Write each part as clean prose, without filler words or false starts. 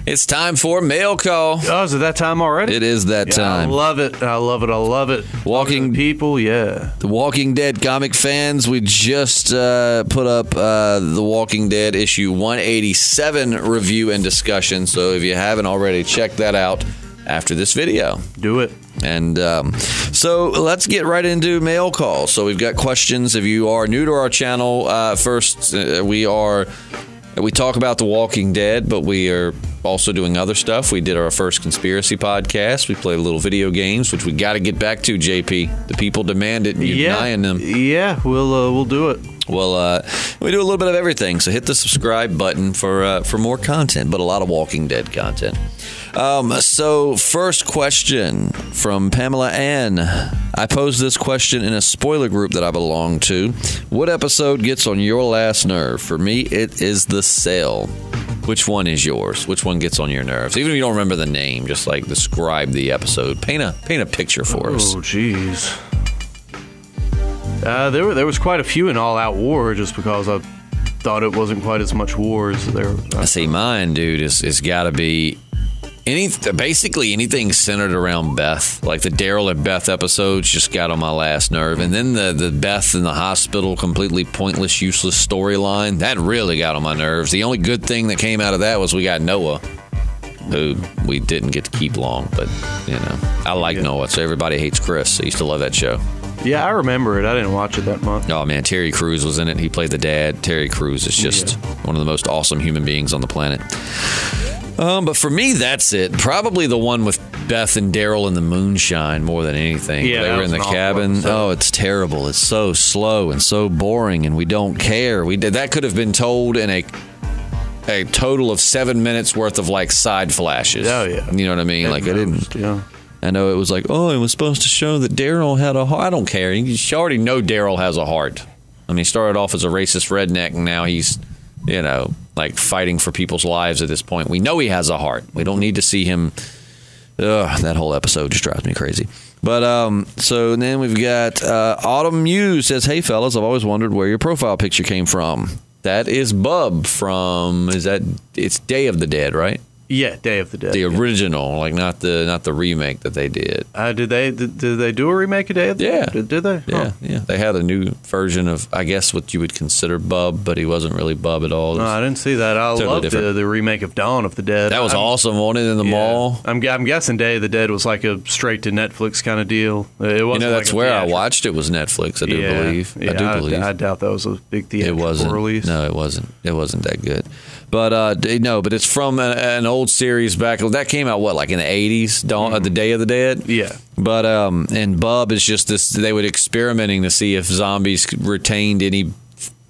It's time for mail call. Oh, is it that time already? It is that time. I love it. I love it. I love it. Walking people, yeah. The Walking Dead comic fans, we just put up The Walking Dead issue 187 review and discussion. So if you haven't already, check that out after this video. Do it. And so let's get right into mail call. So we've got questions. If you are new to our channel, first we talk about The Walking Dead, but we are also doing other stuff. We did our first conspiracy podcast. We played little video games, which we got to get back to, JP. The people demand it, and you're denying them. Yeah, we'll do it. Well, we do a little bit of everything, so hit the subscribe button for more content, but a lot of Walking Dead content. So first question from Pamela Ann. I posed this question in a spoiler group that I belong to. What episode gets on your last nerve? For me, it is the cell. Which one is yours? Which one gets on your nerves? Even if you don't remember the name, just like describe the episode. Paint a picture for us. Oh, jeez. There was quite a few in All Out War, just because I thought it wasn't quite as much war as there. I see. Mine, dude, is got to be basically anything centered around Beth. Like the Daryl and Beth episodes just got on my last nerve, and then the Beth in the hospital, completely pointless, useless storyline that really got on my nerves. The only good thing that came out of that was we got Noah, who we didn't get to keep long, but I like Noah, so everybody hates Chris. I used to love that show. Yeah, I remember it. I didn't watch it that much. Oh, man, Terry Crews was in it. He played the dad. Terry Crews is just one of the most awesome human beings on the planet. But for me, that's it. Probably the one with Beth and Daryl in the moonshine more than anything. Yeah, they were in the cabin. Oh, it's terrible. It's so slow and so boring, and we don't care. That could have been told in a total of 7 minutes worth of like side flashes. Oh, yeah. You know what I mean? Like I didn't. Yeah. I know it was like, oh, it was supposed to show that Daryl had a heart. I don't care. You already know Daryl has a heart. I mean, he started off as a racist redneck, and now he's, like fighting for people's lives at this point. We know he has a heart. We don't need to see him. That whole episode just drives me crazy. But so then we've got Autumn Muse says, hey, fellas, I've always wondered where your profile picture came from. That is Bub from, it's Day of the Dead, right? Yeah, Day of the Dead. The original, like not the remake that they did. Did they do a remake of Day of the Dead? Did they? Yeah, yeah. They had a new version of, I guess, what you would consider Bub, but he wasn't really Bub at all. No, I didn't see that. I love the remake of Dawn of the Dead. That was awesome. Wasn't it in the mall? I'm guessing Day of the Dead was like a straight to Netflix kind of deal. It wasn't that's where I watched it was Netflix. I do believe. Yeah, I do believe. I doubt that was a big theatrical release. No, it wasn't. It wasn't that good. But but it's from an old series back that came out like in the 80s, the Day of the Dead. Yeah. But and Bub is just this. They were experimenting to see if zombies retained any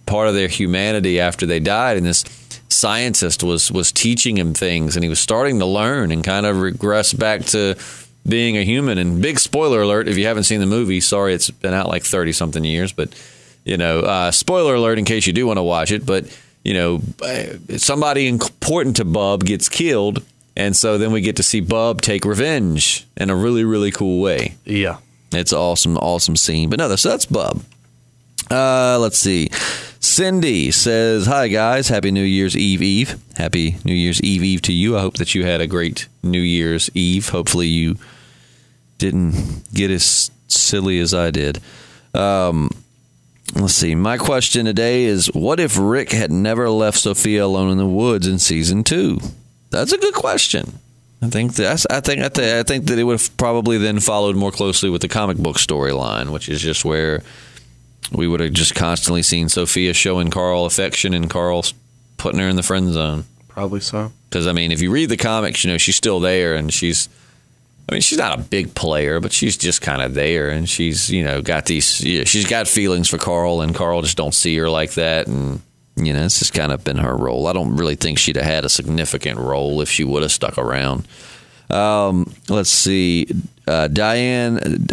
part of their humanity after they died, and this scientist was teaching him things, and he was starting to learn and kind of regress back to being a human. And big spoiler alert if you haven't seen the movie. Sorry, it's been out like 30 something years, but spoiler alert in case you do want to watch it. But somebody important to Bub gets killed, and so then we get to see Bub take revenge in a really, really cool way. Yeah. It's an awesome scene. But no, so that's Bub. Let's see. Cindy says, hi, guys. Happy New Year's Eve. Happy New Year's Eve to you. I hope that you had a great New Year's Eve. Hopefully you didn't get as silly as I did. Let's see. My question today is, what if Rick had never left Sophia alone in the woods in season 2? That's a good question. I think that it would have probably then followed more closely with the comic book storyline, which is just where we would have just constantly seen Sophia showing Carl affection and Carl putting her in the friend zone. Probably so. Because if you read the comics, she's still there, and she's not a big player, but she's just kind of there, and she's, got she's got feelings for Carl, and Carl just don't see her like that, and, it's just kind of been her role. I don't really think she'd have had a significant role if she would have stuck around. Let's see. Diane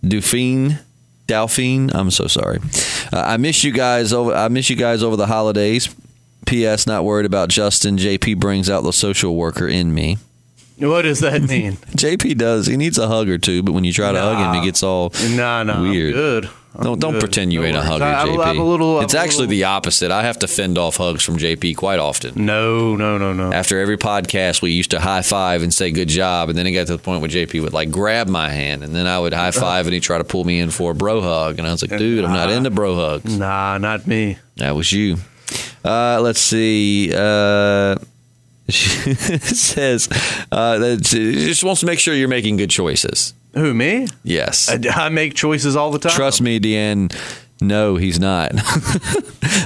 Dauphine, I'm so sorry. I miss you guys over the holidays. P.S. Not worried about Justin. JP brings out the social worker in me. What does that mean? JP does. He needs a hug or two, but when you try to hug him, he gets all weird. I'm good. Don't pretend you ain't a hugger, JP. It's actually the opposite. I have to fend off hugs from JP quite often. No. After every podcast, we used to high five and say good job, and then it got to the point where JP would like grab my hand, and then I would high five, and he'd try to pull me in for a bro hug, and I was like, dude, I'm not into bro hugs. Nah, not me. That was you. Let's see. She says that she just wants to make sure you're making good choices. Who, me? Yes. I make choices all the time. Trust me, Deanne. No, he's not.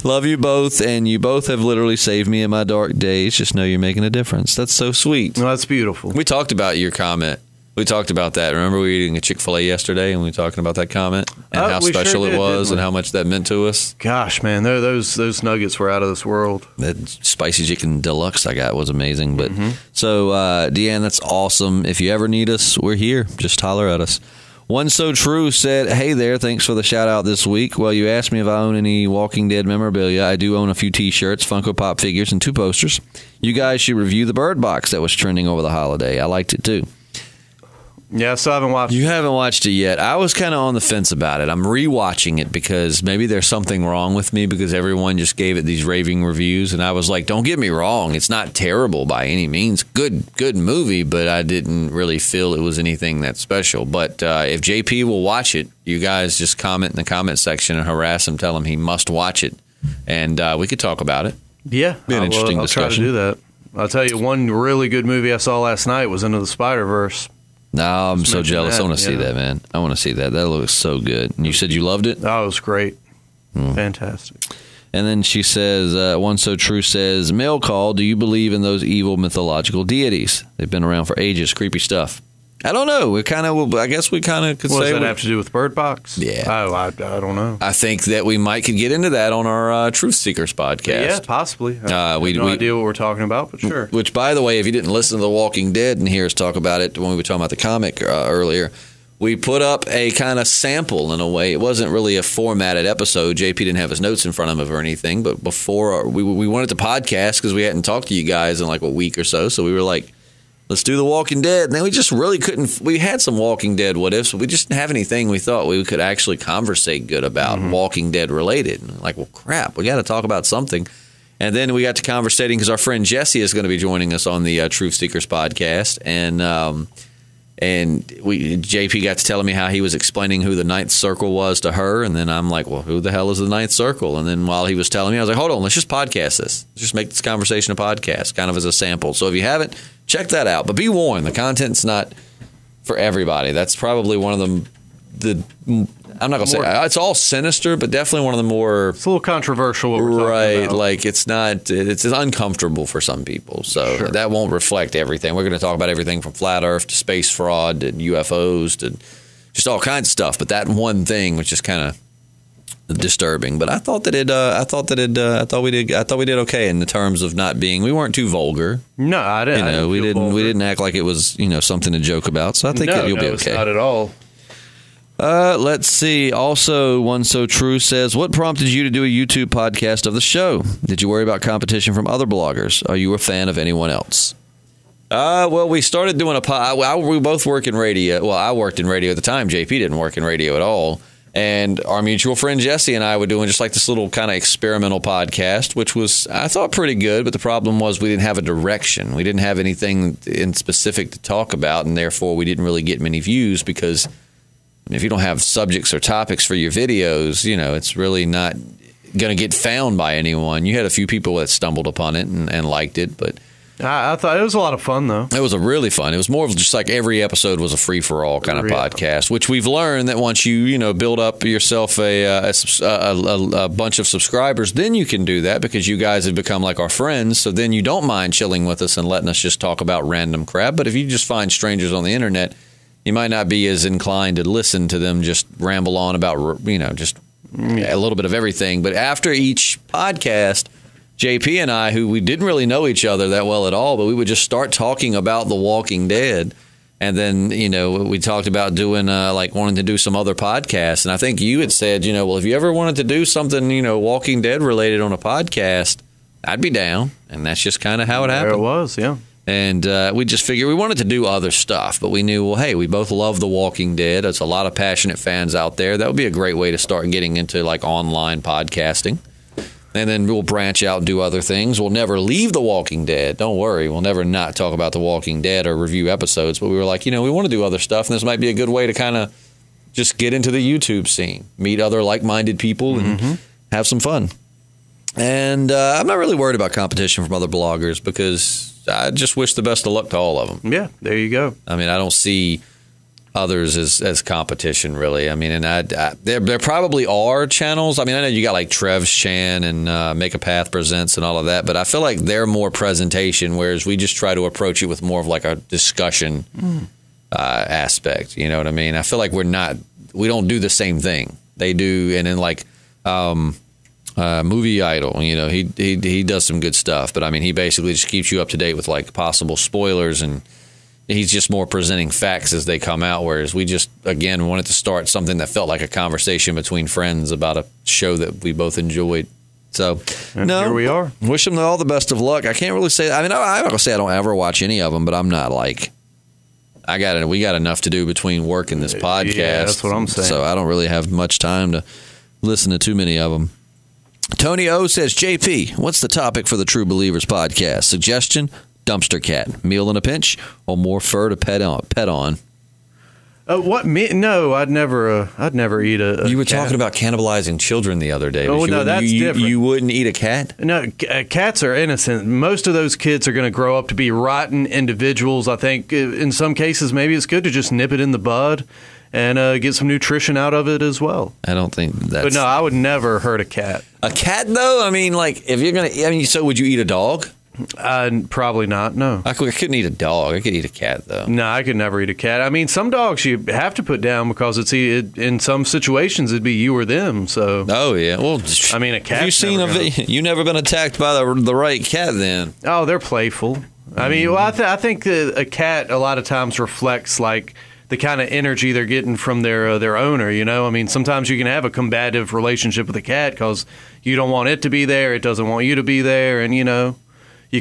Love you both, and you both have literally saved me in my dark days. Just know you're making a difference. That's so sweet. Well, that's beautiful. We talked about your comment. We talked about that. Remember we were eating a Chick-fil-A yesterday, and we were talking about that comment and how special it was and how much that meant to us? Gosh, man, those nuggets were out of this world. That spicy chicken deluxe I got was amazing. But So, Deanne, that's awesome. If you ever need us, we're here. Just holler at us. One So True said, hey there, thanks for the shout out this week. Well, you asked me if I own any Walking Dead memorabilia. I do own a few T-shirts, Funko Pop figures, and 2 posters. You guys should review the Bird Box that was trending over the holiday. I liked it too. Yeah, I still haven't watched it. You haven't watched it yet. I was kind of on the fence about it. I'm rewatching it because maybe there's something wrong with me because everyone just gave it these raving reviews, and I was like, don't get me wrong, it's not terrible by any means. Good movie, but I didn't really feel it was anything that special. But if JP will watch it, you guys just comment in the comment section and harass him, tell him he must watch it, and we could talk about it. Yeah, be an interesting discussion. I'll try to do that. I'll tell you, one really good movie I saw last night was Into the Spider-Verse. No, I'm so jealous. I want to see that, man. I want to see that. That looks so good. And you said you loved it? Oh, it was great. Fantastic. And then she says, One So True says, mail call, do you believe in those evil mythological deities? They've been around for ages. Creepy stuff. I don't know. I guess we kind of could say. What does that have to do with Bird Box? Yeah. Oh, I don't know. I think that we might could get into that on our Truth Seekers podcast. Yeah, possibly. I have no idea what we're talking about, but sure. Which, by the way, if you didn't listen to The Walking Dead and hear us talk about it when we were talking about the comic earlier, we put up a kind of sample in a way. It wasn't really a formatted episode. JP didn't have his notes in front of him or anything, but before we wanted to podcast because we hadn't talked to you guys in like a week or so, so we were like, let's do The Walking Dead. And then we just really couldn't. We had some Walking Dead what ifs, but we just didn't have anything we thought we could actually conversate good about Walking Dead related. And like, well, crap, we got to talk about something. And then we got to conversating because our friend Jesse is going to be joining us on the Truth Seekers podcast. And JP got to telling me how he was explaining who the Ninth Circle was to her. And then I'm like, well, who the hell is the Ninth Circle? And then while he was telling me, I was like, hold on, let's just podcast this. Let's just make this conversation a podcast, kind of as a sample. So if you haven't, check that out. But be warned, the content's not for everybody. That's probably one of them. I'm not going to say it's all sinister, but definitely one of the more. It's a little controversial what we're talking about. Like it's not. It's uncomfortable for some people. So that won't reflect everything. We're going to talk about everything from flat Earth to space fraud to UFOs to just all kinds of stuff. But that one thing, which is kind of disturbing, but I thought we did okay in the terms of not being. We weren't too vulgar. No, I didn't. We didn't act like it was something to joke about. So I think you'll be okay. Not at all. Let's see. Also, One So True says, what prompted you to do a YouTube podcast of the show? Did you worry about competition from other bloggers? Are you a fan of anyone else? Well, we started doing we both work in radio. Well, I worked in radio at the time. JP didn't work in radio at all. And our mutual friend Jesse and I were doing just like this little kind of experimental podcast, which was, I thought, pretty good. But the problem was we didn't have a direction. We didn't have anything in specific to talk about. And therefore, we didn't really get many views because if you don't have subjects or topics for your videos, it's really not going to get found by anyone. You had a few people that stumbled upon it and liked it, but I thought it was a lot of fun, though. It was really fun. It was more of just like every episode was a free-for-all kind of podcast, which we've learned that once you build up yourself a bunch of subscribers, then you can do that because you guys have become like our friends. So then you don't mind chilling with us and letting us just talk about random crap. But if you just find strangers on the internet, you might not be as inclined to listen to them just ramble on about, just a little bit of everything. But after each podcast, JP and I, who we didn't really know each other that well at all, but we would just start talking about The Walking Dead. And then, we talked about doing, wanting to do some other podcasts. And I think you had said, well, if you ever wanted to do something, Walking Dead related on a podcast, I'd be down. And that's just kind of how it happened. There it was, yeah. And we just figured we wanted to do other stuff, but we knew, well, hey, we both love The Walking Dead. There's a lot of passionate fans out there. That would be a great way to start getting into like online podcasting. And then we'll branch out and do other things. We'll never leave The Walking Dead. Don't worry. We'll never not talk about The Walking Dead or review episodes. But we were like, we want to do other stuff, and this might be a good way to kind of just get into the YouTube scene, meet other like-minded people, and have some fun. And I'm not really worried about competition from other bloggers because I just wish the best of luck to all of them. Yeah, there you go. I mean, I don't see others as competition, really. I mean, and there probably are channels. I mean, I know you got like Trev's Chan and Make a Path Presents and all of that, but I feel like they're more presentation, whereas we just try to approach it with more of like a discussion aspect. You know what I mean? I feel like we don't do the same thing. They do, and then like Movie Idol, he does some good stuff, but I mean, he basically just keeps you up to date with like possible spoilers, and he's just more presenting facts as they come out, whereas we just, again, wanted to start something that felt like a conversation between friends about a show that we both enjoyed. So, here we are. Wish them all the best of luck. I can't really say, I mean, I'm not going to say I don't ever watch any of them, but I'm not like, we got enough to do between work and this podcast. Yeah, that's what I'm saying. So I don't really have much time to listen to too many of them. Tony O says, JP, what's the topic for the True Believers podcast? Suggestion, dumpster cat, meal in a pinch, or more fur to pet on? What? No, I'd never eat a You were cat. talking about cannibalizing children the other day. Oh, no, that's different. You wouldn't eat a cat? No, cats are innocent. Most of those kids are going to grow up to be rotten individuals. I think in some cases maybe it's good to just nip it in the bud and get some nutrition out of it as well. I don't think that's... But no, I would never hurt a cat. A cat, though? I mean, like, if you're going to... I mean, so would you eat a dog? Probably not, no. I couldn't eat a dog. I could eat a cat, though. No, I could never eat a cat. I mean, some dogs you have to put down because in some situations it'd be you or them. So. Oh yeah. Well, I mean, a cat. Have you seen you never been attacked by the right cat then? Oh, they're playful. I mean, well, I think a cat a lot of times reflects like the kind of energy they're getting from their owner. I mean, sometimes you can have a combative relationship with a cat because you don't want it to be there, it doesn't want you to be there, and you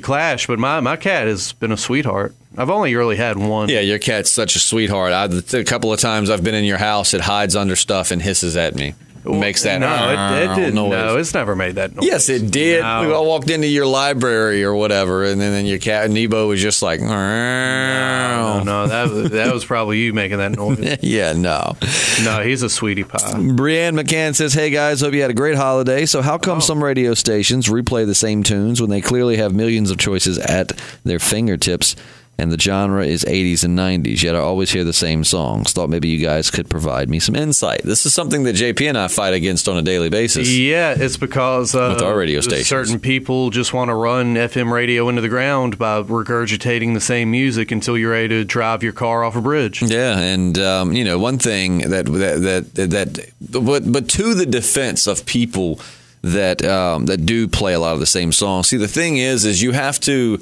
clash. But my cat has been a sweetheart. I've only really had one. Yeah, your cat's such a sweetheart. A couple of times I've been in your house, it hides under stuff and hisses at me. Makes that it didn't. noise. No, it's never made that noise. Yes, it did. No. I walked into your library or whatever, and then your cat Nebo was just like, No, that was probably you making that noise. Yeah, no. No, he's a sweetie pie. Brianne McCann says, hey guys, hope you had a great holiday. So how come some radio stations replay the same tunes when they clearly have millions of choices at their fingertips? And the genre is 80s and 90s, yet I always hear the same songs. Thought maybe you guys could provide me some insight. This is something that JP and I fight against on a daily basis. Yeah, it's because with our radio stations. Certain people just want to run FM radio into the ground by regurgitating the same music until you're ready to drive your car off a bridge. Yeah, and one thing but to the defense of people that do play a lot of the same songs. See, the thing is you have to.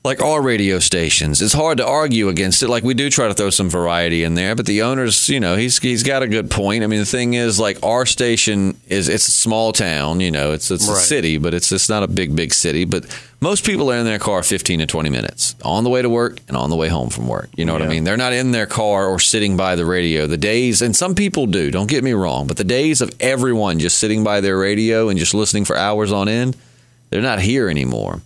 Like our radio stations, it's hard to argue against it. Like we do try to throw some variety in there, but the owner's, he's got a good point. I mean, the thing is, like our station it's a small town, it's a city, but it's not a big city. But most people are in their car 15 to 20 minutes on the way to work and on the way home from work. You know what I mean? They're not in their car or sitting by the radio. The days, and some people do, don't get me wrong, but the days of everyone just sitting by their radio and just listening for hours on end, they're not here anymore.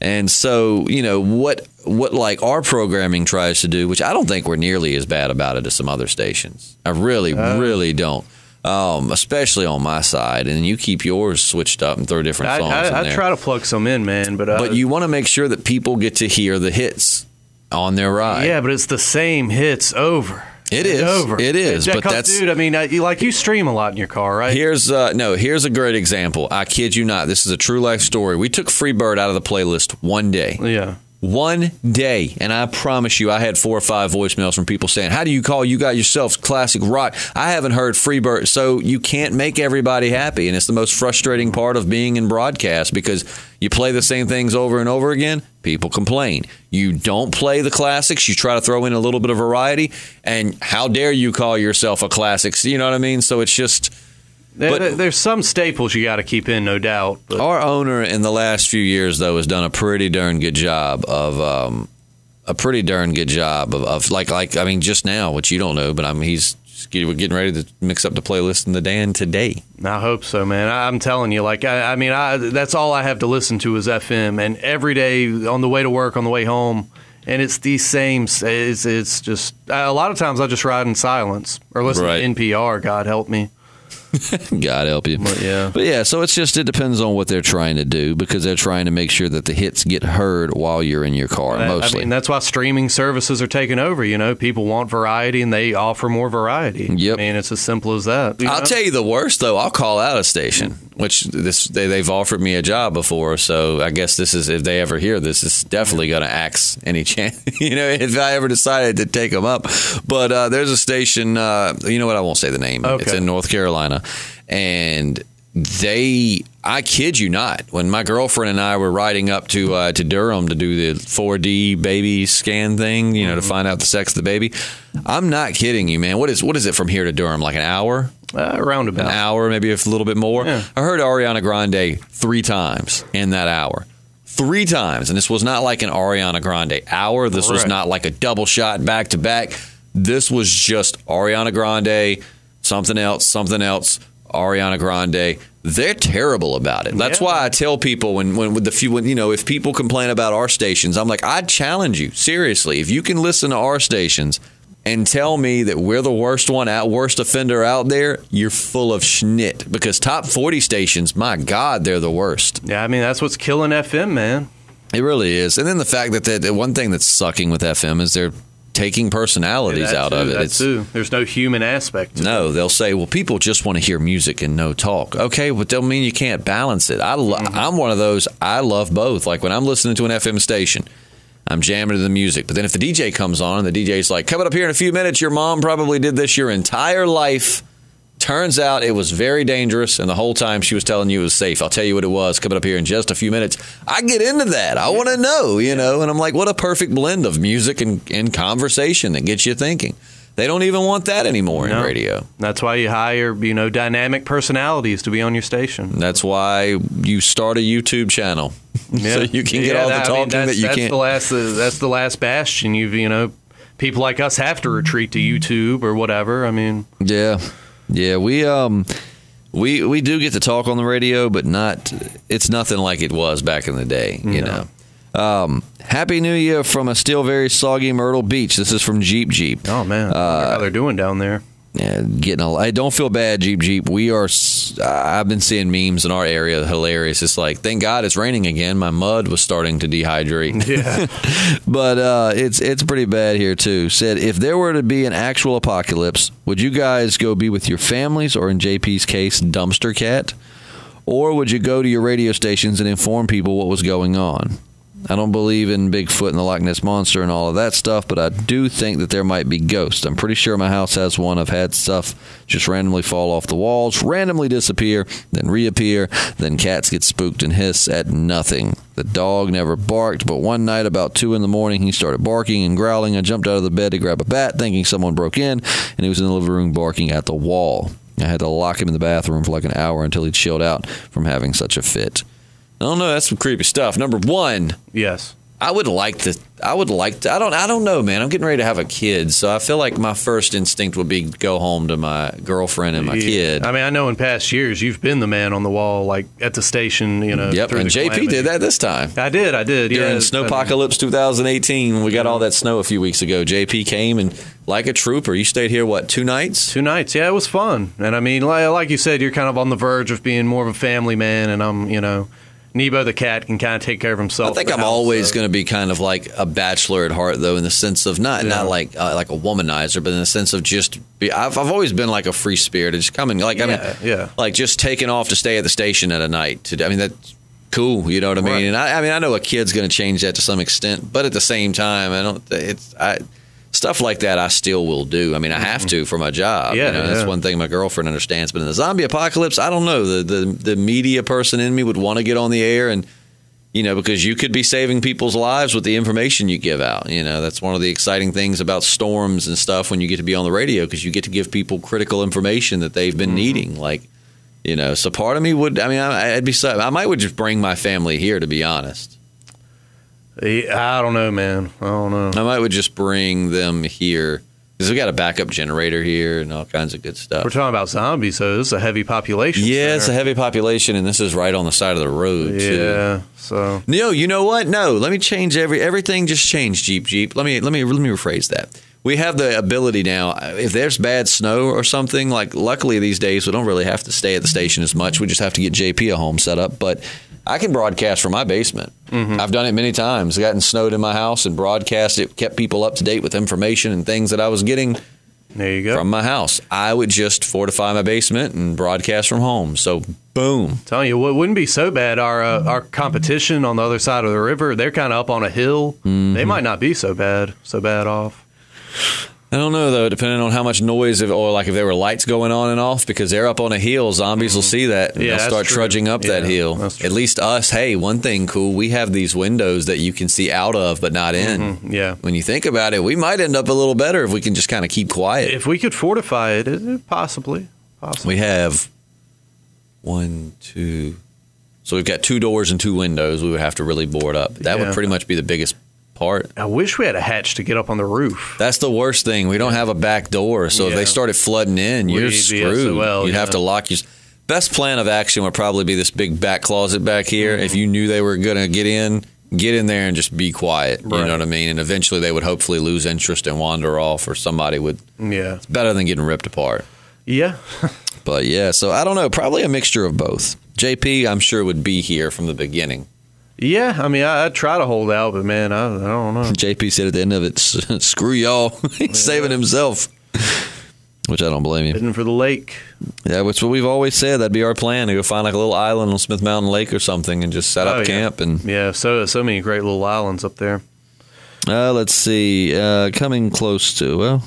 And so, what like our programming tries to do, which I don't think we're nearly as bad about it as some other stations. I really don't, especially on my side. And you keep yours switched up and throw different songs in there. I try to plug some in, man. But you want to make sure that people get to hear the hits on their ride. Yeah, but it's the same hits over. It is. Over. It is. But that's, dude. I mean, you stream a lot in your car, right? Here's a great example. I kid you not. This is a true life story. We took Freebird out of the playlist one day. Yeah. One day, and I promise you, I had 4 or 5 voicemails from people saying, how do you call you got yourself classic rock? I haven't heard Freebird. So you can't make everybody happy, and it's the most frustrating part of being in broadcast because you play the same things over and over again, people complain. You don't play the classics, you try to throw in a little bit of variety, and how dare you call yourself a classics? You know what I mean? So it's just... There's some staples you got to keep in, no doubt. But. Our owner in the last few years, though, has done a pretty darn good job of like I mean, just now, which you don't know, but we're getting ready to mix up the playlist in the Dan today. I hope so, man. I'm telling you, like I mean, that's all I have to listen to is FM, and every day on the way to work, on the way home. And it's the same. It's just a lot of times I just ride in silence or listen to NPR. God help me. God help you. But yeah, so it depends on what they're trying to do, because they're trying to make sure that the hits get heard while you're in your car, mostly. I mean, that's why streaming services are taking over. You know, people want variety, and they offer more variety. Yep. I mean, it's as simple as that. I'll tell you the worst, though. I'll call out a station, which they've offered me a job before, so I guess this is, if they ever hear this, it's definitely going to axe any chance, if I ever decided to take them up. But there's a station, you know what, I won't say the name. Okay. It's in North Carolina. And I kid you not, when my girlfriend and I were riding up to Durham to do the 4D baby scan thing, to find out the sex of the baby, I'm not kidding you, man. What is it from here to Durham? Like an hour? Around about an hour, maybe a little bit more. Yeah. I heard Ariana Grande 3 times in that hour. 3 times, and this was not like an Ariana Grande hour. This was not like a double shot back to back. This was just Ariana Grande, something else, Ariana Grande. They're terrible about it. That's why I tell people if people complain about our stations, I'm like, I challenge you seriously. If you can listen to our stations and tell me that we're the worst offender out there, you're full of schnit. Because top 40 stations, my God, they're the worst. Yeah, I mean, that's what's killing FM, man. It really is. And then the fact that the one thing that's sucking with FM is they're taking personalities out of it. There's no human aspect to it. No, they'll say, well, people just want to hear music and no talk. Okay, but that don't mean you can't balance it. I'm one of those, I love both. Like when I'm listening to an FM station, I'm jamming to the music. But then if the DJ comes on and the DJ's like, coming up here in a few minutes, your mom probably did this your entire life. Turns out it was very dangerous, and the whole time she was telling you it was safe. I'll tell you what it was coming up here in just a few minutes. I get into that. I want to know, and I'm like, what a perfect blend of music and conversation that gets you thinking. They don't even want that anymore in radio. That's why you hire, dynamic personalities to be on your station. That's why you start a YouTube channel. So you can get all the talking that you can't. That's the last bastion. People like us have to retreat to YouTube or whatever. I mean. Yeah, we do get to talk on the radio, but it's nothing like it was back in the day, you know. Happy New Year from a still very soggy Myrtle Beach. This is from Jeep. Oh, man. How they're doing down there. Yeah, I don't feel bad, Jeep. I've been seeing memes in our area, hilarious. It's like, thank God it's raining again. My mud was starting to dehydrate. Yeah. But it's pretty bad here, too. Said, if there were to be an actual apocalypse, would you guys go be with your families, or in JP's case, dumpster cat? Or would you go to your radio stations and inform people what was going on? I don't believe in Bigfoot and the Loch Ness Monster and all of that stuff, but I do think that there might be ghosts. I'm pretty sure my house has one. I've had stuff just randomly fall off the walls, randomly disappear, then reappear, then cats get spooked and hiss at nothing. The dog never barked, but one night about 2 in the morning, he started barking and growling. I jumped out of the bed to grab a bat, thinking someone broke in, and he was in the living room barking at the wall. I had to lock him in the bathroom for like an hour until he chilled out from having such a fit. I don't know. That's some creepy stuff. Number one. Yes. I don't know, man. I'm getting ready to have a kid, so I feel like my first instinct would be go home to my girlfriend and my kid. I mean, I know in past years you've been the man on the wall, like at the station, Yep, and JP did that this time. I did. During Snowpocalypse 2018, when we got all that snow a few weeks ago, JP came and, like a trooper, you stayed here, 2 nights? 2 nights, yeah, it was fun. And I mean, like you said, you're kind of on the verge of being more of a family man, and I'm, Nebo the cat can kind of take care of himself. I think I'm always going to be kind of like a bachelor at heart, though, in the sense of not like a womanizer, but in the sense of I've always been like a free spirit. Just coming, like just taking off to stay at the station at a night. That's cool. You know what I mean? And I know a kid's going to change that to some extent, but at the same time, stuff like that I still will do. I mean, I have to for my job. That's one thing my girlfriend understands. But in the zombie apocalypse, I don't know. The media person in me would want to get on the air and, because you could be saving people's lives with the information you give out. That's one of the exciting things about storms and stuff when you get to be on the radio, because you get to give people critical information that they've been needing. Like, So part of me would. I mean, I might would just bring my family here, to be honest. I don't know, man. I don't know. I might would just bring them here. Because we got a backup generator here and all kinds of good stuff. We're talking about zombies, so this is a heavy population. Yeah, it's a heavy population, and this is right on the side of the road, too. Yeah, so... No, you know what? No, let me change everything just changed, Jeep. Let me rephrase that. We have the ability now, if there's bad snow or something, like luckily these days we don't really have to stay at the station as much. We just have to get JP a home set up, but I can broadcast from my basement. Mm-hmm. I've done it many times. I've gotten snowed in my house and broadcast it, kept people up to date with information and things that I was getting from my house. I would just fortify my basement and broadcast from home. So, boom. I'm telling you, what wouldn't be so bad, our competition on the other side of the river, they're kind of up on a hill. Mm-hmm. They might not be so bad off. I don't know, though, depending on how much noise, or like if there were lights going on and off, because they're up on a hill, zombies will see that, and they'll start trudging up that hill. At least us, hey, one thing cool, we have these windows that you can see out of but not in. Mm-hmm. Yeah. When you think about it, we might end up a little better if we can just kind of keep quiet. If we could fortify it, possibly. We have 1, 2... So we've got 2 doors and 2 windows we would have to really board up. That would pretty much be the biggest part. I wish we had a hatch to get up on the roof. That's the worst thing. We don't have a back door, so if they started flooding in, you're screwed. You'd have to lock your... Best plan of action would probably be this big back closet back here. Mm-hmm. If you knew they were going to get in there and just be quiet. Right. You know what I mean? And eventually they would hopefully lose interest and wander off, or somebody would... Yeah. It's better than getting ripped apart. Yeah. But yeah, so I don't know. Probably a mixture of both. JP, I'm sure, would be here from the beginning. Yeah, I mean, I try to hold out, but man, I don't know. JP said at the end of it, screw y'all. He's saving himself, which I don't blame you. Heading for the lake. Yeah, that's what we've always said. That'd be our plan, to go find like a little island on Smith Mountain Lake or something and just set up camp. And so many great little islands up there. Let's see. Coming close to,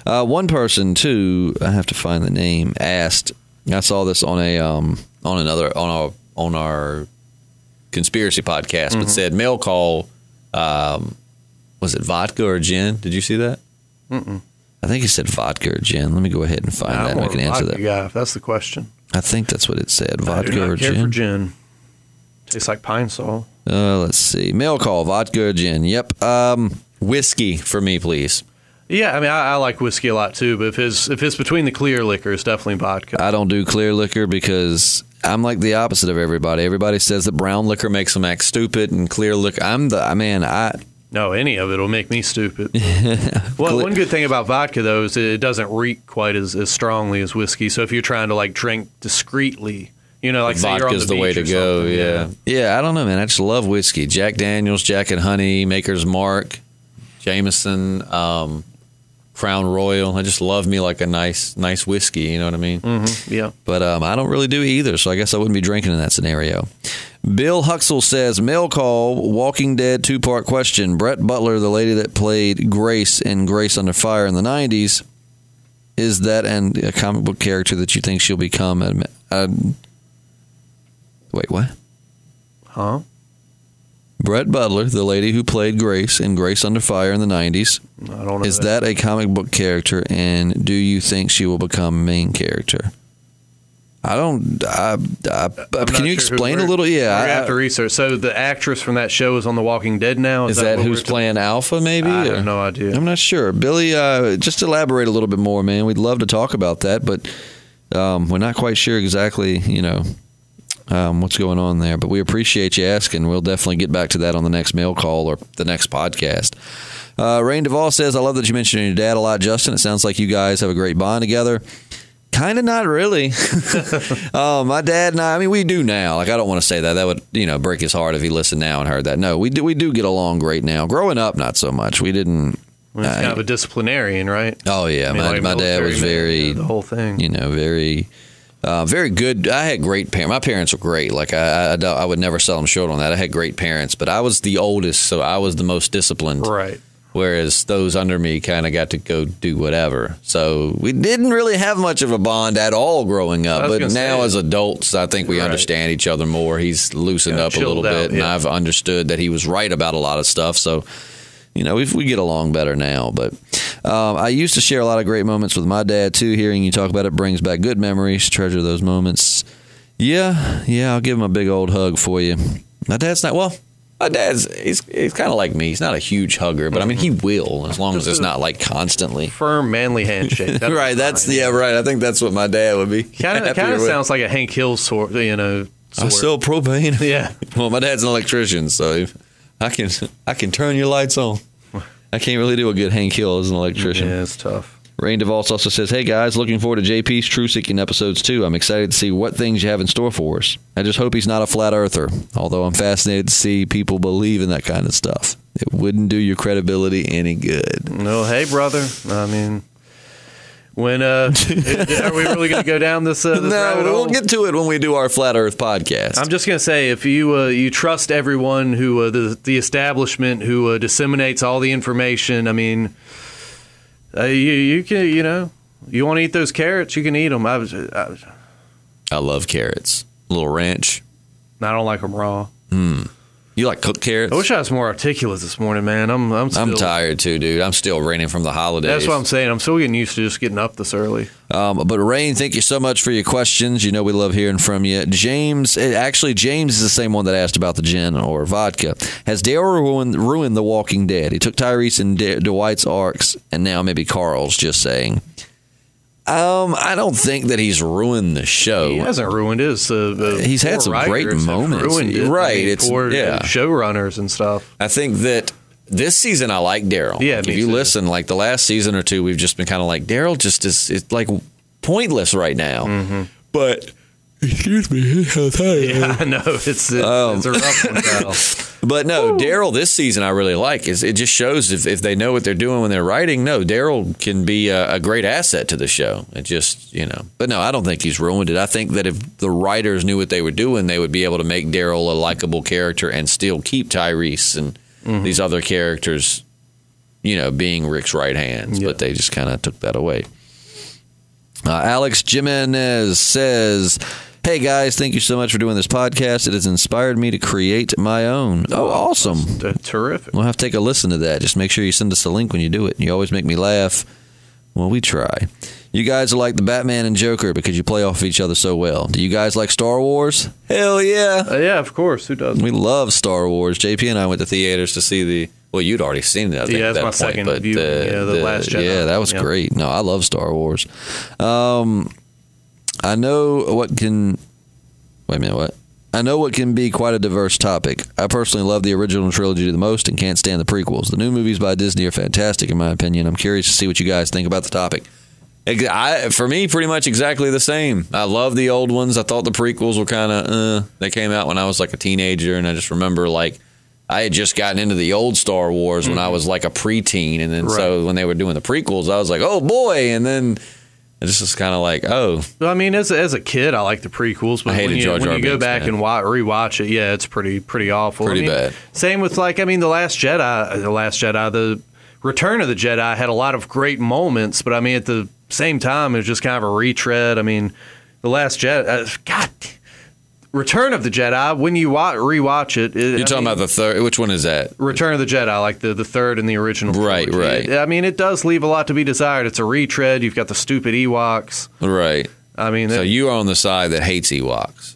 one person, too, I have to find the name, asked, I saw this on our conspiracy podcast, but said mail call, was it vodka or gin? Did you see that? Mm-mm. I think he said vodka or gin. Let me go ahead and find that and I can answer that. Yeah, if that's the question. I think that's what it said, vodka or gin. I do not care for gin. Tastes like pine sol. Let's see. Mail call, vodka or gin. Yep. Whiskey for me, please. Yeah, I mean, I like whiskey a lot, too, but if it's between the clear liquor, it's definitely vodka. I don't do clear liquor because I'm like the opposite of everybody. Everybody says that brown liquor makes them act stupid, and clear liquor, No, any of it will make me stupid. Well, one good thing about vodka, though, is it doesn't reek quite as strongly as whiskey, so if you're trying to, like, drink discreetly, like vodka's the way to go, Yeah, I don't know, man. I just love whiskey. Jack Daniels, Jack and Honey, Maker's Mark, Jameson, Crown Royal. I just love me like a nice whiskey, you know what I mean? Mm-hmm, yeah. But I don't really do either, so I guess I wouldn't be drinking in that scenario. Bill Huxell says, mail call, Walking Dead 2-part question. Brett Butler, the lady that played Grace in Grace Under Fire in the 90s, is that a comic book character that you think she'll become? Wait, what? Huh? Brett Butler, the lady who played Grace in Grace Under Fire in the 90s, I don't know. Is that a comic book character, and do you think she will become main character? I don't. Can you explain a little? Yeah, I have to research. So the actress from that show is on The Walking Dead now. Is that who's playing Alpha? Maybe I have no idea. I'm not sure. Billy, just elaborate a little bit more, man. We'd love to talk about that, but we're not quite sure exactly. What's going on there, but we appreciate you asking. We'll definitely get back to that on the next mail call or the next podcast. Rain Duvall says, I love that you mentioned your dad a lot, Justin. It sounds like you guys have a great bond together. Kind of not really. My dad and I we do now. Like, I don't want to say that. That would, break his heart if he listened now and heard that. No, we do get along great now. Growing up, not so much. We didn't. He's kind of a disciplinarian, right? Oh, yeah. My dad was very, the whole thing. Very good. I had great parents. My parents were great. Like, I would never sell them short on that. I had great parents, but I was the oldest, so I was the most disciplined. Right. Whereas those under me kind of got to go do whatever. So we didn't really have much of a bond at all growing up. But now as adults, I think we understand each other more. He's loosened up a little bit, and I've understood that he was right about a lot of stuff. So, we get along better now. But I used to share a lot of great moments with my dad, too. Hearing you talk about it brings back good memories. Treasure those moments. Yeah, I'll give him a big old hug for you. My dad's he's kind of like me. He's not a huge hugger, but I mean, he will, as long as it's not like constantly. Firm, manly handshake. Right, right. I think that's what my dad would be. Kind of sounds like a Hank Hill sort, I sell propane. Yeah. Well, my dad's an electrician, so I can turn your lights on. I can't really do a good Hank Hill as an electrician. Yeah, it's tough. Rain DeVos also says, hey guys, looking forward to JP's True Seeking episodes too. I'm excited to see what things you have in store for us. I just hope he's not a flat earther, although I'm fascinated to see people believe in that kind of stuff. It wouldn't do your credibility any good. No, hey brother. I mean, when are we really going to go down this rabbit hole? We'll get to it when we do our Flat Earth podcast. I'm just going to say, if you trust everyone who the establishment who disseminates all the information, I mean, you can, you want to eat those carrots, you can eat them. I love carrots. A little ranch. I don't like them raw. You like cooked carrots? I wish I was more articulate this morning, man. I'm tired too, dude. I'm still raining from the holidays. That's what I'm saying. I'm still getting used to just getting up this early. But Rain, thank you so much for your questions. You know we love hearing from you. James is the same one that asked about the gin or vodka. Has Daryl ruined The Walking Dead? He took Tyrese and Dwight's arcs, and now maybe Carl's. Just saying. I don't think that he's ruined the show. He hasn't ruined it. He's had some great moments. Right. It's poor showrunners and stuff. I think that this season I like Daryl. Yeah, if you listen, like the last season or two, we've just been kind of like, Daryl just is like pointless right now. Mm-hmm. But excuse me, how tired. Yeah, I know it's a rough one, Kyle. But no, Daryl this season I really like. It just shows if they know what they're doing when they're writing. No, Daryl can be a great asset to the show. It just But no, I don't think he's ruined it. I think that if the writers knew what they were doing, they would be able to make Daryl a likable character and still keep Tyrese and these other characters, being Rick's right hands. Yeah. But they just kind of took that away. Alex Jimenez says, hey guys, thank you so much for doing this podcast. It has inspired me to create my own. Oh, awesome. Terrific. We'll have to take a listen to that. Just make sure you send us a link when you do it. You always make me laugh. Well, we try. You guys are like the Batman and Joker because you play off of each other so well. Do you guys like Star Wars? Hell yeah. Yeah, of course. Who doesn't? We love Star Wars. JP and I went to theaters to see well, you'd already seen it, I think. Yeah, that's my second view. The Last Jedi. Yeah, that was great. No, I love Star Wars. I know what can... Wait a minute, what? I know what can be quite a diverse topic. I personally love the original trilogy the most and can't stand the prequels. The new movies by Disney are fantastic, in my opinion. I'm curious to see what you guys think about the topic. For me, pretty much exactly the same. I love the old ones. I thought the prequels were kind of, they came out when I was like a teenager, and I just remember like I had just gotten into the old Star Wars when I was like a preteen, and then so when they were doing the prequels, I was like, oh boy, and then it's just kind of like, oh. Well, I mean, as a kid, I like the prequels, but when you go back and rewatch it, yeah, it's pretty awful. Pretty bad. Same with the Last Jedi, the Return of the Jedi had a lot of great moments, but I mean, at the same time, it was just kind of a retread. I mean, the Last Jedi, Return of the Jedi, when you rewatch it... You're talking about the third... Which one is that? Return of the Jedi, like the third in the original trilogy. Right. I mean, it does leave a lot to be desired. It's a retread. You've got the stupid Ewoks. Right. I mean... So you are on the side that hates Ewoks.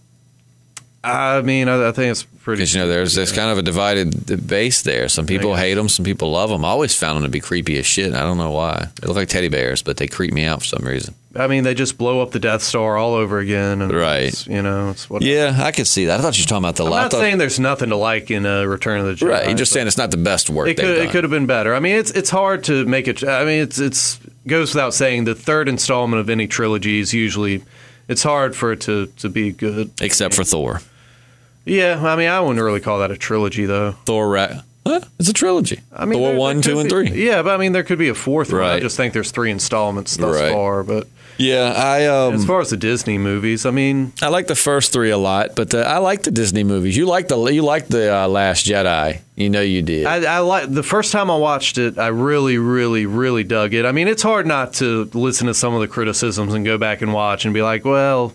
I mean, I think it's pretty... Because, there's kind of a divided base there. Some people hate them, some people love them. I always found them to be creepy as shit. I don't know why. They look like teddy bears, but they creep me out for some reason. I mean, they just blow up the Death Star all over again. And right. It's what. Yeah, I could see that. I thought you were talking about the... I'm not saying there's nothing to like in Return of the Jedi. Right, you're just saying it's not the best work they've done. It could have been better. I mean, it's hard to make it... I mean, it's goes without saying the third installment of any trilogy is usually... It's hard for it to be good. Except for Thor. Yeah, I mean, I wouldn't really call that a trilogy, though. It's a trilogy. I mean, Thor 1, 2, and 3. Yeah, but I mean, there could be a fourth one. I just think there's 3 installments thus far. But yeah, as far as the Disney movies, I mean, I like the first 3 a lot, but I like the Disney movies. You like the Last Jedi. You know you did. I like the first time I watched it. I really, really, really dug it. I mean, it's hard not to listen to some of the criticisms and go back and watch and be like, well.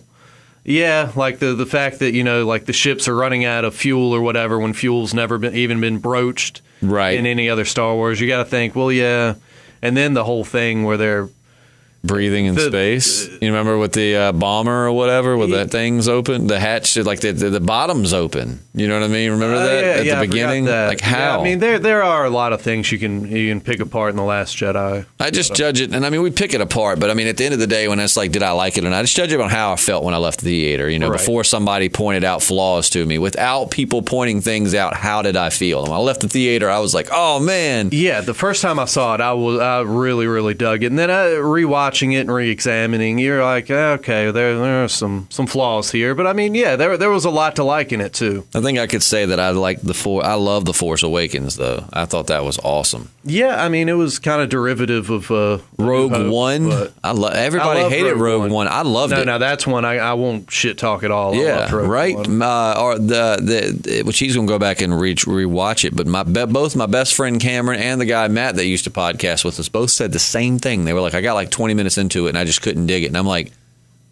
Yeah, like the fact that, like the ships are running out of fuel or whatever when fuel's never even been broached in any other Star Wars. You got to think, well, yeah. And then the whole thing where they're breathing in space. You remember with the bomber or whatever, with that thing's open, the hatch, like the bottom's open. You know what I mean? Remember that at the beginning? Like how? Yeah, I mean, there are a lot of things you can pick apart in The Last Jedi. I just judge it, and I mean, we pick it apart, but I mean, at the end of the day, when it's like, did I like it or not? I just judge it on how I felt when I left the theater. You know, before somebody pointed out flaws to me, without people pointing things out. How did I feel? When I left the theater, I was like, oh man. Yeah, the first time I saw it, I really, really dug it, and then rewatching it and re-examining, you're like, okay, there are some flaws here, but I mean, yeah, there was a lot to like in it too. I think I could say that I like I love The Force Awakens, though. I thought that was awesome. Yeah, I mean, it was kind of derivative of Rogue One. Everybody hated Rogue One. I loved it. No, that's one I won't shit talk at all. Yeah, right. Or which he's gonna go back and rewatch it. But both my best friend Cameron and the guy Matt that used to podcast with us both said the same thing. They were like, I got like 20 minutes into it and I just couldn't dig it. And I'm like,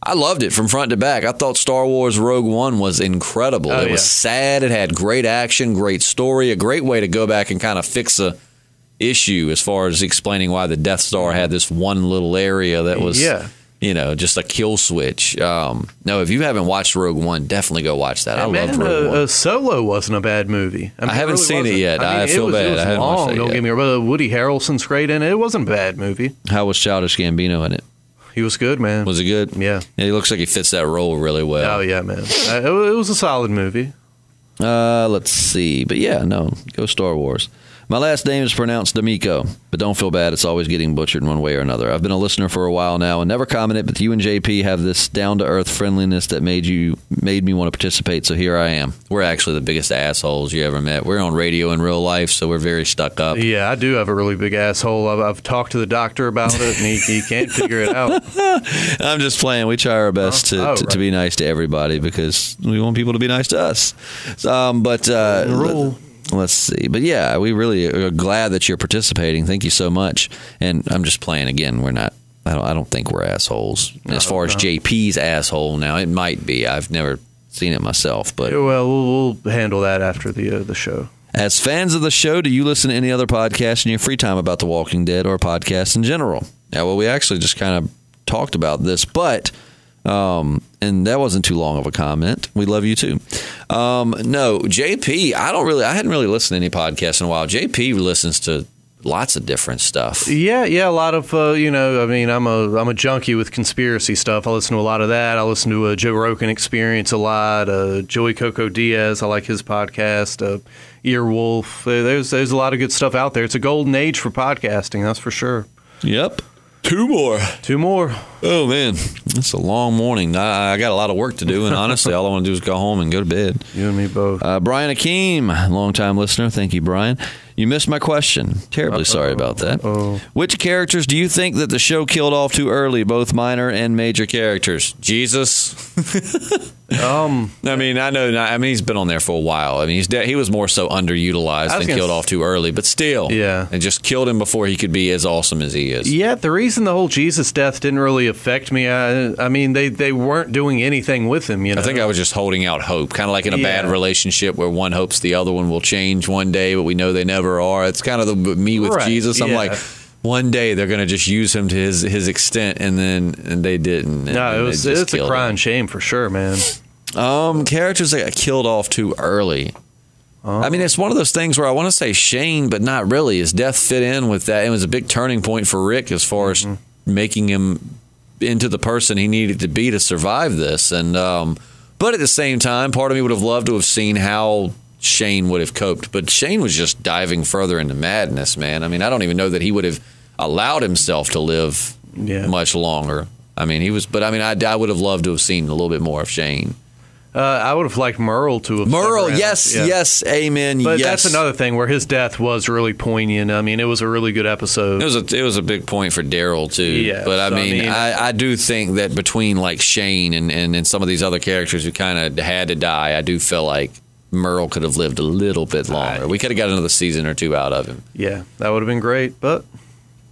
I loved it from front to back. I thought Star Wars Rogue One was incredible. It was sad. It had great action, great story, a great way to go back and kind of fix a issue as far as explaining why the Death Star had this one little area that was, just a kill switch. No, if you haven't watched Rogue One, definitely go watch that. I loved Rogue One. Solo wasn't a bad movie. I haven't seen it yet. I feel bad. It was long. Don't get me wrong. Woody Harrelson's great in it. It wasn't a bad movie. How was Childish Gambino in it? He was good, man. Was he good? Yeah. He looks like he fits that role really well. Oh, yeah, man. It was a solid movie. Let's see. But yeah, no, go Star Wars. My last name is pronounced D'Amico, but don't feel bad. It's always getting butchered in one way or another. I've been a listener for a while now and never commented, but you and JP have this down-to-earth friendliness that made me want to participate, so here I am. We're actually the biggest assholes you ever met. We're on radio in real life, so we're very stuck up. Yeah, I do have a really big asshole. I've talked to the doctor about it, and he can't figure it out. I'm just playing. We try our best to be nice to everybody because we want people to be nice to us. Let's see. But yeah, we really are glad that you're participating. Thank you so much. And I'm just playing again. We're not, I don't think we're assholes. As far as JP's asshole now, it might be. I've never seen it myself. But well, we'll handle that after the show. As fans of the show, do you listen to any other podcasts in your free time about The Walking Dead or podcasts in general? Yeah, well, we actually just kind of talked about this, but and that wasn't too long of a comment. We love you too. No, JP, I hadn't really listened to any podcasts in a while. JP listens to lots of different stuff. Yeah, a lot of I mean, I'm a junkie with conspiracy stuff. I listen to a lot of that. I listen to Joe Rogan Experience a lot. Joey Coco Diaz, I like his podcast. Earwolf. There's a lot of good stuff out there. It's a golden age for podcasting, that's for sure. Yep. Two more. Oh, man. It's a long morning. I got a lot of work to do, and honestly, all I want to do is go home and go to bed. You and me both. Brian Akeem, long-time listener. Thank you, Brian. You missed my question. Terribly sorry about that. Which characters do you think that the show killed off too early, both minor and major characters? Jesus. I mean, I know. I mean, he's been on there for a while. I mean, he was more so underutilized and killed off too early, but still, and just killed him before he could be as awesome as he is. Yeah, the reason the whole Jesus death didn't really affect me, I mean, they weren't doing anything with him. You know, I think I was just holding out hope, kind of like in a bad relationship where one hopes the other one will change one day, but we know they never are. It's kind of me with Jesus. I'm like, one day they're going to just use him to his extent, and they didn't. No, it's a crying shame for sure, man. Characters that got killed off too early. I mean, it's one of those things where I want to say Shane, but not really. His death fit in with that. It was a big turning point for Rick as far as making him into the person he needed to be to survive this. And but at the same time, part of me would have loved to have seen how Shane would have coped. But Shane was just diving further into madness, man. I mean, I don't even know that he would have allowed himself to live much longer. I mean, I would have loved to have seen a little bit more of Shane. I would have liked Merle to have. Merle, yes, amen. But that's another thing where his death was really poignant. I mean, it was a really good episode. It was a big point for Daryl too. Yeah, but I do think that between like Shane and some of these other characters who kind of had to die, I do feel like Merle could have lived a little bit longer. We could have got another season or two out of him. Yeah, that would have been great, but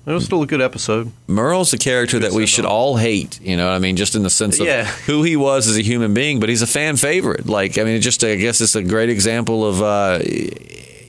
it was still a good episode. Merle's a character that we should all hate, you know what I mean? Just in the sense of who he was as a human being, but he's a fan favorite. Like, I mean, I guess it's a great example of,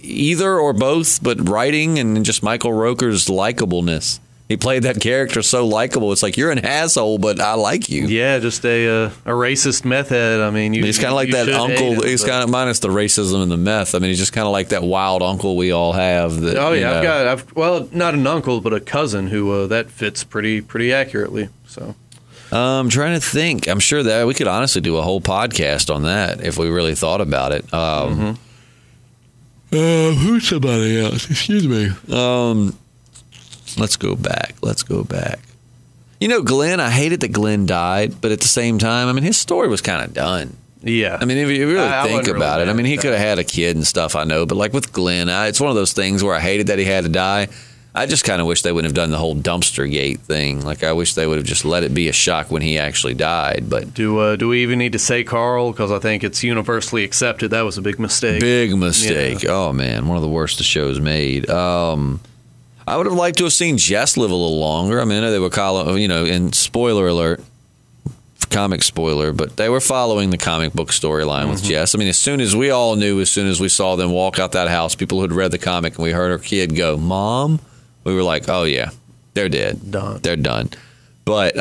either or both, but writing and just Michael Rooker's likableness. He played that character so likable. It's like, you're an asshole, but I like you. Yeah, just a racist meth head. I mean, he's kind of like that uncle. He's kind of, minus the racism and the meth. I mean, he's just kind of like that wild uncle we all have. That, well, not an uncle, but a cousin who that fits pretty accurately. So, I'm trying to think. I'm sure that we could honestly do a whole podcast on that if we really thought about it. Who's somebody else? Excuse me. Let's go back. You know, Glenn, I hated that Glenn died, but at the same time, I mean, his story was kind of done. Yeah. I mean, if you really think about it, I mean, he could have had a kid and stuff, I know, but like with Glenn, it's one of those things where I hated that he had to die. I just kind of wish they wouldn't have done the whole dumpster gate thing. Like, I wish they would have just let it be a shock when he actually died. But do we even need to say Carl? Because I think it's universally accepted that was a big mistake. Big mistake. Yeah. Oh, man, one of the worst the show's made. I would have liked to have seen Jess live a little longer. I mean, I know they were calling, and spoiler alert, comic spoiler, but they were following the comic book storyline with Jess. I mean, as soon as we saw them walk out that house, people who'd read the comic, and we heard her kid go, "Mom," we were like, "Oh yeah, they're dead. Done. They're done." But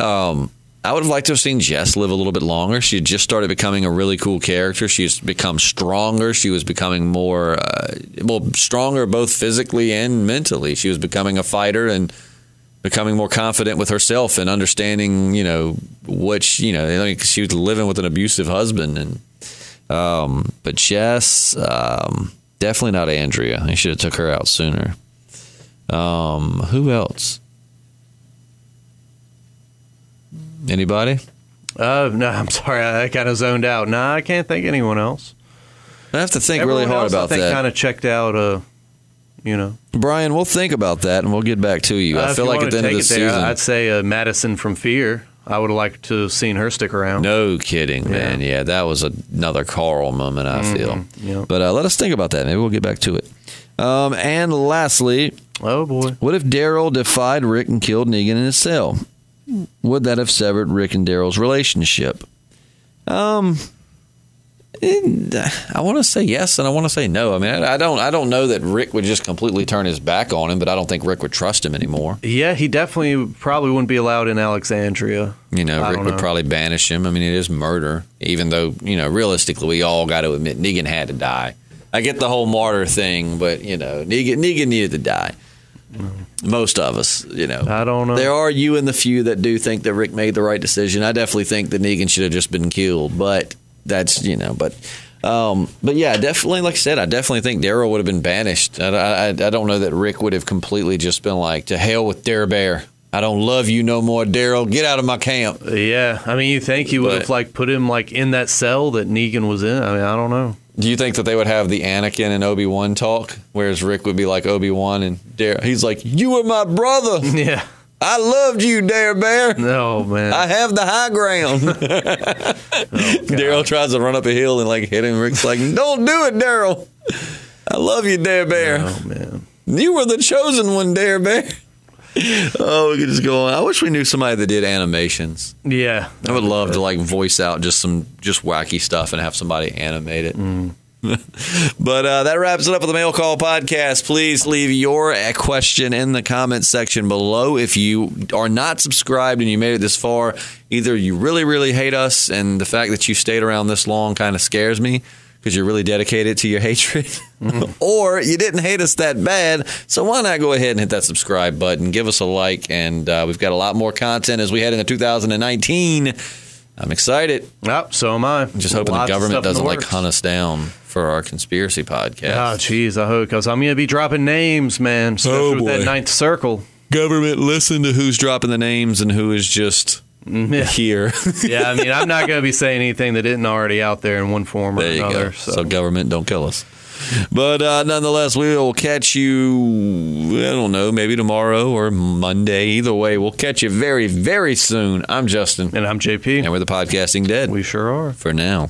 I would have liked to have seen Jess live a little bit longer. She had just started becoming a really cool character. She's become stronger. She was becoming more, stronger both physically and mentally. She was becoming a fighter and becoming more confident with herself and understanding, she was living with an abusive husband. And but Jess, definitely not Andrea. They should have took her out sooner. Who else? Anybody? No, I'm sorry. I kind of zoned out. I can't think of anyone else. I have to think really hard about that. I think kind of checked out, Brian, we'll think about that, and we'll get back to you. I feel like at the end of the season, I'd say Madison from Fear. I would have liked to have seen her stick around. No kidding, man. Yeah, that was another Carl moment, I feel. Yep. But let us think about that. Maybe we'll get back to it. And lastly, oh boy, what if Daryl defied Rick and killed Negan in his cell? Would that have severed Rick and Daryl's relationship? I want to say yes, and I want to say no. I mean, I don't know that Rick would just completely turn his back on him, but I don't think Rick would trust him anymore. Yeah, he definitely probably wouldn't be allowed in Alexandria. Rick would probably banish him. I mean, it is murder, even though, realistically, we all got to admit Negan had to die. I get the whole martyr thing, but, Negan needed to die. Most of us, I don't know. There are you and the few that do think that Rick made the right decision. I definitely think that Negan should have just been killed, but that's, but yeah, definitely, like I said, I definitely think Daryl would have been banished. I don't know that Rick would have completely just been like, to hell with Dare Bear. I don't love you no more, Daryl. Get out of my camp. Yeah, I mean, you think he would have put him in that cell that Negan was in? I mean, I don't know. Do you think that they would have the Anakin and Obi-Wan talk, whereas Rick would be like Obi-Wan and Daryl? He's like, you were my brother. Yeah. I loved you, Dare Bear. No, man. I have the high ground. Daryl tries to run up a hill and hit him. Rick's like, don't do it, Daryl. I love you, Dare Bear. Oh, man. You were the chosen one, Dare Bear. Oh, we could just go on. I wish we knew somebody that did animations. Yeah. I would love to voice out just wacky stuff and have somebody animate it. But that wraps it up for the Mail Call Podcast. Please leave your question in the comments section below. If you are not subscribed and you made it this far, either you really, really hate us, and the fact that you stayed around this long kind of scares me because you're really dedicated to your hatred, or you didn't hate us that bad. So why not go ahead and hit that subscribe button, give us a like, and we've got a lot more content as we head into 2019. I'm excited. Yep, so am I. I'm just hoping the government doesn't hunt us down for our conspiracy podcast. Oh, jeez, I hope, because I'm going to be dropping names, man, especially with that ninth circle. Government, listen to who's dropping the names and who is just here. Yeah, I mean, I'm not going to be saying anything that isn't already out there in one form or another. So government, don't kill us. But nonetheless, we will catch you, I don't know, maybe tomorrow or Monday. Either way, we'll catch you very, very soon. I'm Justin. And I'm JP. And we're the Podcasting Dead. We sure are. For now.